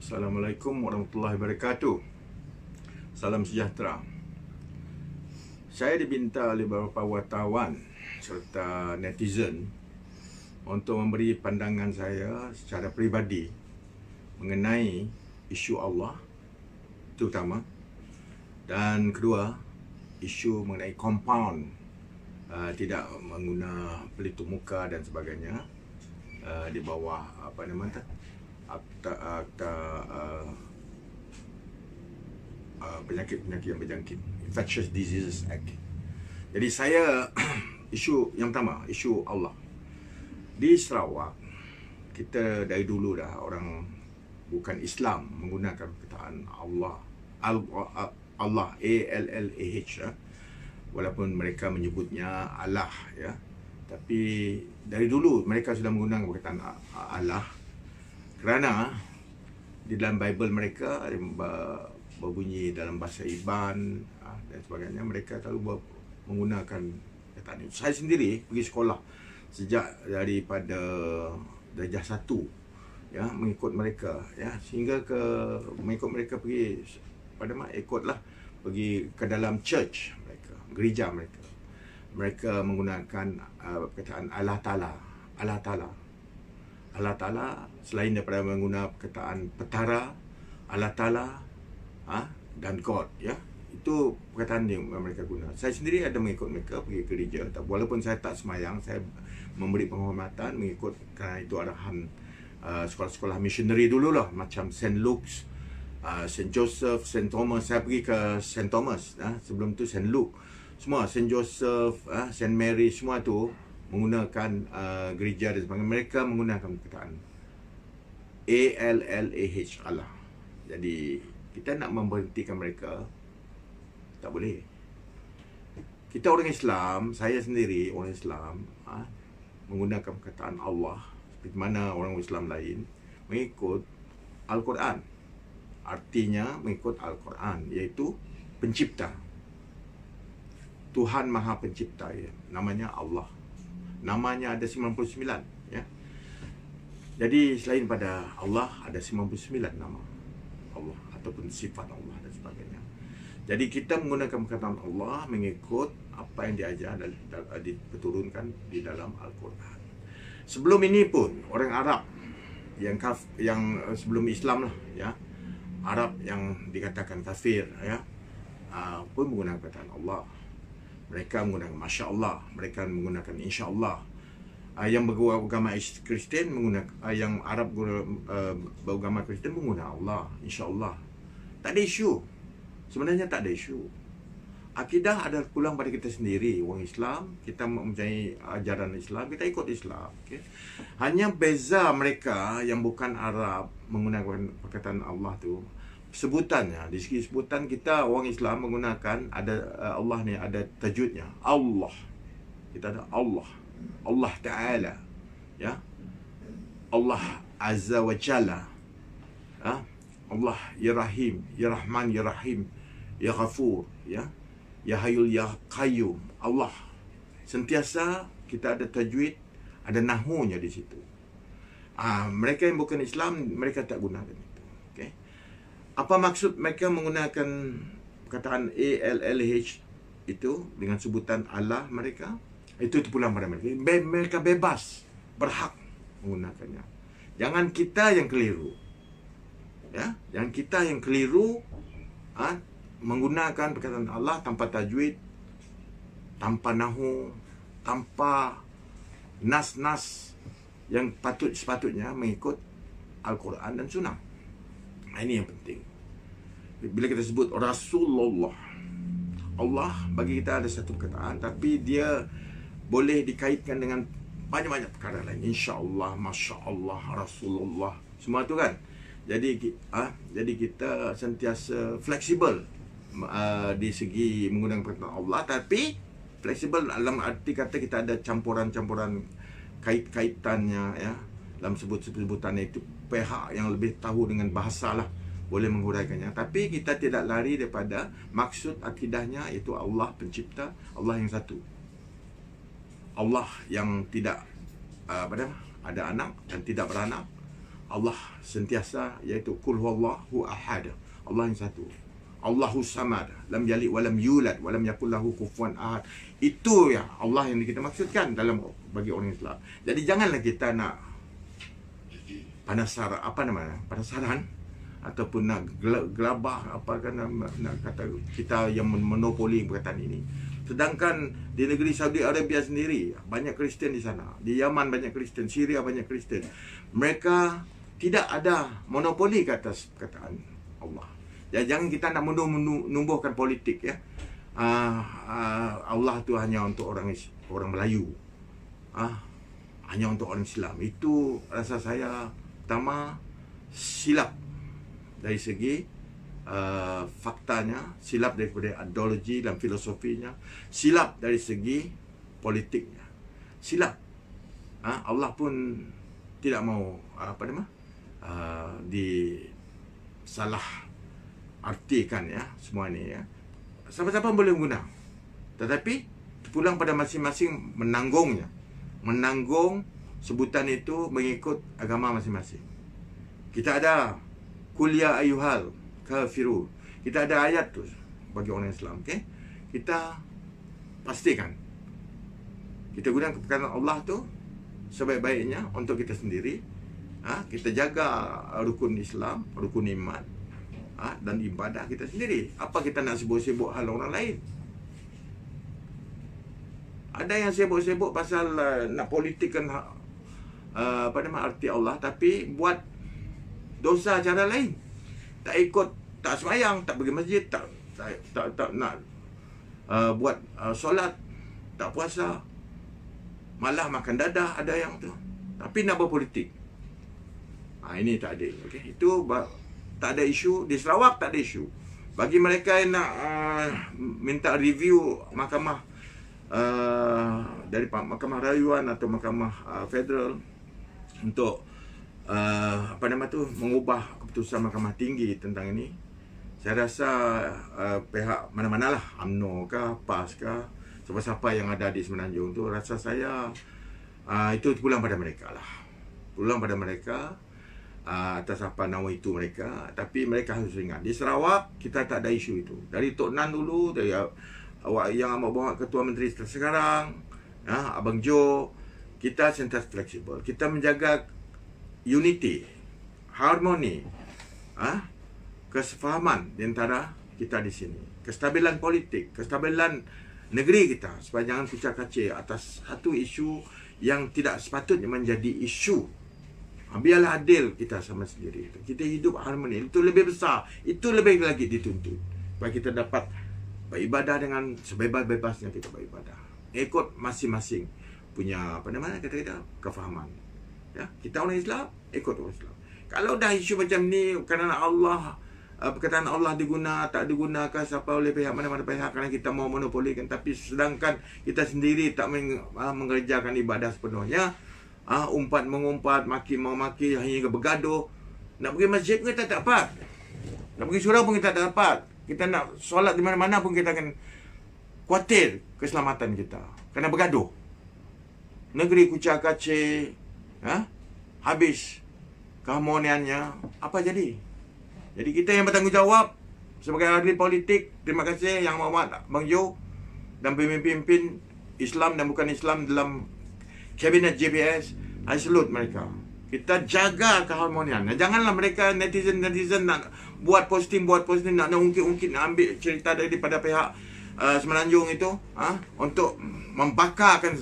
Assalamualaikum warahmatullahi wabarakatuh. Salam sejahtera. Saya diminta oleh beberapa wartawan serta netizen untuk memberi pandangan saya secara peribadi mengenai isu Allah terutama, dan kedua, isu mengenai compound, tidak mengguna pelitup muka dan sebagainya, di bawah akta penyakit-penyakit yang berjangkit, Infectious Diseases Act. Jadi saya isu yang pertama, isu Allah. Di Sarawak, kita dari dulu dah orang bukan Islam menggunakan perkataan Allah, Allah, A-L-L-A-H, ya. Walaupun mereka menyebutnya Allah, ya. Tapi dari dulu mereka sudah menggunakan perkataan Allah, kerana di dalam Bible mereka berbunyi dalam bahasa Iban dan sebagainya, mereka selalu menggunakan perkataan itu. Saya sendiri pergi sekolah sejak daripada darjah 1, ya, mengikut mereka, ya, sehingga mengikut mereka pergi pergi ke dalam church mereka, gereja mereka. Mereka menggunakan perkataan Allah Ta'ala. Allah Ta'ala, selain daripada menggunakan perkataan petara, Allah Ta'ala, dan God, ya. Itu perkataan yang mereka guna. Saya sendiri ada mengikut mereka pergi ke gereja. Walaupun saya tak semayang, saya memberi penghormatan mengikut, kerana itu arahan sekolah-sekolah missionary dululah, macam St. Luke's, St. Joseph, St. Thomas. Saya pergi ke St. Thomas, sebelum tu St. Luke. Semua, St. Joseph, St. Mary, semua tu menggunakan gereja dan sebagainya. Mereka menggunakan perkataan A-L-L-A-H, Allah. Jadi kita nak memberhentikan mereka, tak boleh. Kita orang Islam, saya sendiri orang Islam, menggunakan perkataan Allah seperti mana orang Islam lain mengikut Al-Quran. Artinya mengikut Al-Quran, iaitu pencipta. Tuhan Maha Pencipta, ya. Namanya Allah. Namanya ada 99, ya. Jadi selain pada Allah, ada 99 nama Allah ataupun sifat Allah dan sebagainya. Jadi kita menggunakan perkataan Allah mengikut apa yang diajar dan diturunkan di dalam Al-Quran. Sebelum ini pun orang Arab yang sebelum Islam lah, ya, Arab yang dikatakan kafir, ya, pun menggunakan perkataan Allah. Mereka menggunakan Masya Allah, mereka menggunakan Insya Allah. Yang beragama Kristian menggunakan, yang Arab beragama Kristian menggunakan Allah, Insya Allah. Tak ada isu. Sebenarnya tak ada isu. Akidah ada pulang pada kita sendiri. Orang Islam, kita mempunyai ajaran Islam, kita ikut Islam, okay? Hanya beza mereka yang bukan Arab menggunakan perkataan Allah tu, sebutannya. Di segi sebutan, kita orang Islam menggunakan, ada Allah ni ada tajwidnya, Allah. Kita ada Allah, Allah Ta'ala, ya, Allah Azza wa Jalla, Allah Ya Rahim, Ya Rahman, Ya Rahim, Ya Ghafur, ya, Ya Hayyul, Ya Qayyum. Allah. Sentiasa kita ada tajwid, ada nahunya di situ. Mereka yang bukan Islam, mereka tak gunakan itu. Okay? Apa maksud mereka menggunakan perkataan A-L-L-H itu dengan sebutan Allah mereka? Itu pulang pada mereka. Mereka bebas, berhak menggunakannya. Jangan kita yang keliru. Ya, jangan kita yang keliru menggunakan perkataan Allah tanpa tajwid, tanpa nahu, tanpa nas-nas yang sepatutnya mengikut Al-Quran dan Sunnah. Ini yang penting. Bila kita sebut Rasulullah, Allah bagi kita ada satu perkataan, tapi dia boleh dikaitkan dengan banyak-banyak perkara lain. InsyaAllah, Masya Allah, Rasulullah, semua tu kan. Jadi kita sentiasa fleksibel di segi menggunakan perkataan Allah, tapi fleksibel dalam arti kata kita ada campuran-campuran kaitannya, ya, dalam sebutannya itu. Pihak yang lebih tahu dengan bahasa lah boleh menghuraikannya, tapi kita tidak lari daripada maksud akidahnya, itu Allah pencipta, Allah yang satu, Allah yang tidak ada anak dan tidak beranak, Allah sentiasa, iaitu qul huwallahu ahad, Allah yang satu, Allahu samad, lam yalid wa lam yulad wa lam yakul lahu kufuwan ahad. Itu ya Allah yang kita maksudkan dalam bagi orang Islam. Jadi janganlah kita nak penasaran ataupun nak gelabah nak kata kita yang monopoli perkataan ini. Sedangkan di negeri Saudi Arabia sendiri banyak Kristian di sana. Di Yaman banyak Kristian, Syria banyak Kristian. Mereka tidak ada monopoli ke atas perkataan Allah. Ya, jangan kita nak menumbuhkan politik ya. Allah tu hanya untuk orang Melayu. Hanya untuk orang Islam. Itu rasa saya pertama silap dari segi faktanya, silap daripada ideologi dan filosofinya, silap dari segi politiknya, silap. Allah pun tidak mau disalah artikan ya semua ni ya. Siapa-siapa boleh guna, tetapi pulang pada masing-masing menanggungnya, menanggung sebutan itu mengikut agama masing-masing. Kita ada kuliah ayuhal kafirun. Kita ada ayat tu bagi orang Islam, okey? Kita pastikan kita gunakan perkataan Allah tu sebaik-baiknya untuk kita sendiri. Kita jaga rukun Islam, rukun iman, dan ibadah kita sendiri. Apa kita nak sibuk-sibuk hal orang lain? Ada yang sibuk-sibuk pasal nak politikkan arti Allah, tapi buat dosa cara lain. Tak ikut, tak sembahyang, tak pergi masjid, tak nak buat solat, tak puasa, malah makan dadah ada yang tu. Tapi nak berpolitik. Ini tak adil. Okey, itu tak ada isu. Di Sarawak tak ada isu. Bagi mereka yang nak minta review mahkamah dari mahkamah rayuan atau mahkamah federal untuk mengubah keputusan mahkamah tinggi tentang ini, saya rasa pihak mana-manalah, UMNO kah, PAS kah, siapa-siapa yang ada di Semenanjung tu, rasa saya itu pulang pada mereka lah. Pulang pada mereka atas apa nama itu mereka. Tapi mereka harus ingat, di Sarawak kita tak ada isu itu. Dari Tok Nan dulu, dari yang amat bawa Ketua Menteri sekarang, Abang Jo, kita sentiasa fleksibel. Kita menjaga unity, harmoni, kesefahaman di antara kita di sini. Kestabilan politik, kestabilan negeri kita, supaya jangan kucak kacir atas satu isu yang tidak sepatutnya menjadi isu. Biarlah adil kita sama sendiri. Kita hidup harmoni. Itu lebih besar. Itu lebih lagi dituntut. Supaya kita dapat beribadah dengan sebebas-bebasnya kita beribadah. Ikut masing-masing punya kata-kata kefahaman. Ya, kita orang Islam, ikut orang Islam. Kalau dah isu macam ni kerana Allah, perkataan Allah tak digunakan siapa oleh pihak mana-mana pihak kerana kita mau monopolikan, tapi sedangkan kita sendiri tak mengerjakan ibadah sepenuhnya, umpat-mengumpat, maki-maki, hingga bergaduh. Nak pergi masjid pun kita tak dapat. Nak pergi surau pun kita tak dapat. Kita nak solat di mana-mana pun kita akan khawatir keselamatan kita kerana bergaduh. Negeri kucak kacir, habis keharmoniannya, apa jadi? Jadi kita yang bertanggungjawab sebagai ahli politik. Terima kasih Yang Amat Bang Jo dan pemimpin Islam dan bukan Islam dalam Kabinet JPS. I salute mereka. Kita jaga keharmonian. Janganlah mereka netizen nak buat posting, nak ungkit-ungkit, nak ambil cerita daripada pihak Semenanjung itu, untuk membakarkan,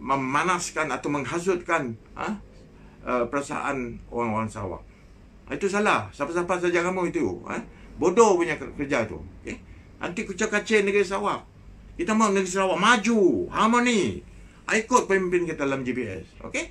memanaskan atau menghasutkan perasaan orang-orang Sarawak. Itu salah. Siapa-siapa saja kamu itu, bodoh punya kerja tu. Okay? Nanti kucak kacir negeri Sarawak. Kita mahu negeri Sarawak maju, harmoni. Ikut pemimpin kita dalam GPS. Okey?